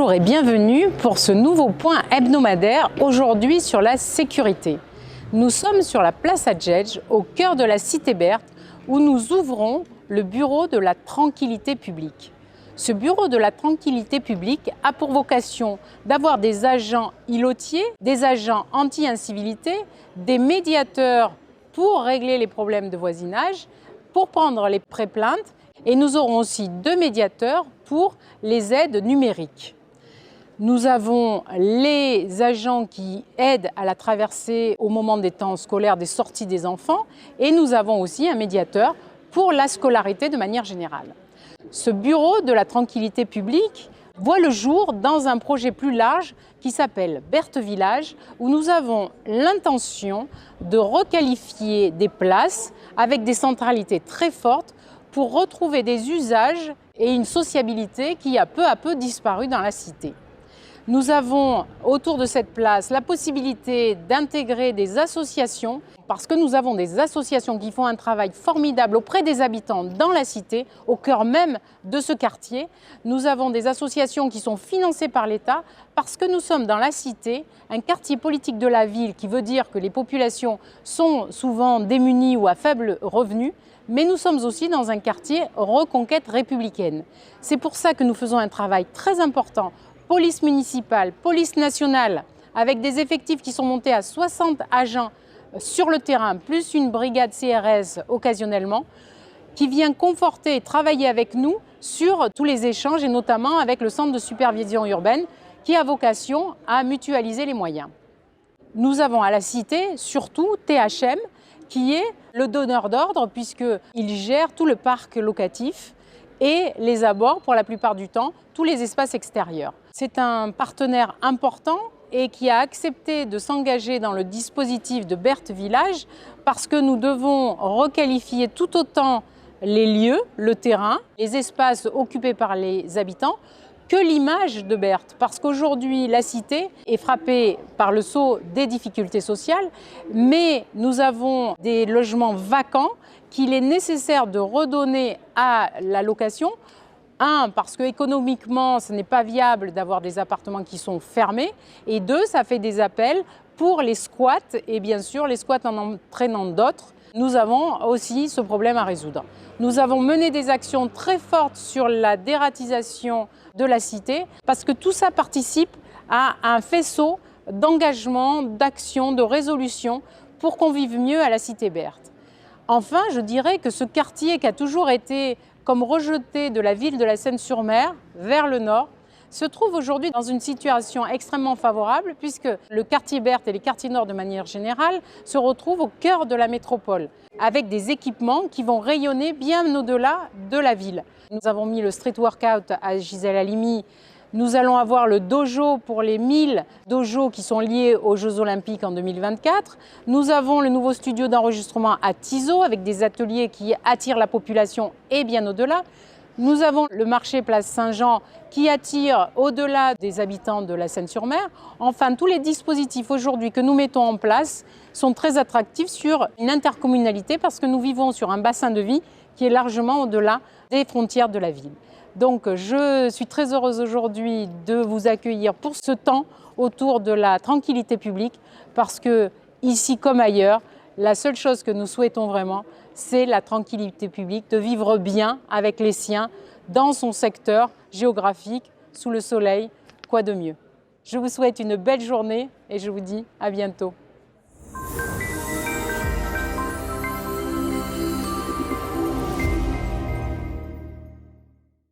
Bonjour et bienvenue pour ce nouveau point hebdomadaire, aujourd'hui sur la sécurité. Nous sommes sur la place Hadjedj, au cœur de la cité Berthe, où nous ouvrons le bureau de la tranquillité publique. Ce bureau de la tranquillité publique a pour vocation d'avoir des agents îlotiers, des agents anti-incivilité, des médiateurs pour régler les problèmes de voisinage, pour prendre les pré-plaintes, et nous aurons aussi 2 médiateurs pour les aides numériques. Nous avons les agents qui aident à la traversée au moment des temps scolaires, des sorties des enfants, et nous avons aussi un médiateur pour la scolarité de manière générale. Ce bureau de la tranquillité publique voit le jour dans un projet plus large qui s'appelle Berthe Village, où nous avons l'intention de requalifier des places avec des centralités très fortes pour retrouver des usages et une sociabilité qui a peu à peu disparu dans la cité. Nous avons autour de cette place la possibilité d'intégrer des associations, parce que nous avons des associations qui font un travail formidable auprès des habitants dans la cité, au cœur même de ce quartier. Nous avons des associations qui sont financées par l'État, parce que nous sommes dans la cité, un quartier politique de la ville qui veut dire que les populations sont souvent démunies ou à faible revenu, mais nous sommes aussi dans un quartier reconquête républicaine. C'est pour ça que nous faisons un travail très important, police municipale, police nationale, avec des effectifs qui sont montés à 60 agents sur le terrain, plus une brigade CRS occasionnellement, qui vient conforter et travailler avec nous sur tous les échanges, et notamment avec le centre de supervision urbaine, qui a vocation à mutualiser les moyens. Nous avons à la cité, surtout, THM, qui est le donneur d'ordre, puisqu'il gère tout le parc locatif et les abords, pour la plupart du temps, tous les espaces extérieurs. C'est un partenaire important et qui a accepté de s'engager dans le dispositif de Berthe Village, parce que nous devons requalifier tout autant les lieux, le terrain, les espaces occupés par les habitants, que l'image de Berthe, parce qu'aujourd'hui la cité est frappée par le sceau des difficultés sociales, mais nous avons des logements vacants qu'il est nécessaire de redonner à la location. Parce qu'économiquement, ce n'est pas viable d'avoir des appartements qui sont fermés, et 2, ça fait des appels pour les squats, et bien sûr les squats en entraînant d'autres. Nous avons aussi ce problème à résoudre. Nous avons mené des actions très fortes sur la dératisation de la cité, parce que tout ça participe à un faisceau d'engagement, d'action, de résolution pour qu'on vive mieux à la cité Berthe. Enfin, je dirais que ce quartier qui a toujours été comme rejeté de la ville de la Seine-sur-Mer vers le nord, se trouve aujourd'hui dans une situation extrêmement favorable, puisque le quartier Berthe et les quartiers nord de manière générale se retrouvent au cœur de la métropole, avec des équipements qui vont rayonner bien au-delà de la ville. Nous avons mis le street workout à Gisèle Halimi. Nous allons avoir le dojo pour les 1000 dojos qui sont liés aux Jeux Olympiques en 2024. Nous avons le nouveau studio d'enregistrement à Tizot avec des ateliers qui attirent la population et bien au-delà. Nous avons le marché Place Saint-Jean qui attire au-delà des habitants de la Seine-sur-Mer. Enfin, tous les dispositifs aujourd'hui que nous mettons en place sont très attractifs sur une intercommunalité, parce que nous vivons sur un bassin de vie qui est largement au-delà des frontières de la ville. Donc je suis très heureuse aujourd'hui de vous accueillir pour ce temps autour de la tranquillité publique, parce que ici comme ailleurs, la seule chose que nous souhaitons vraiment, c'est la tranquillité publique, de vivre bien avec les siens dans son secteur géographique, sous le soleil, quoi de mieux. Je vous souhaite une belle journée et je vous dis à bientôt.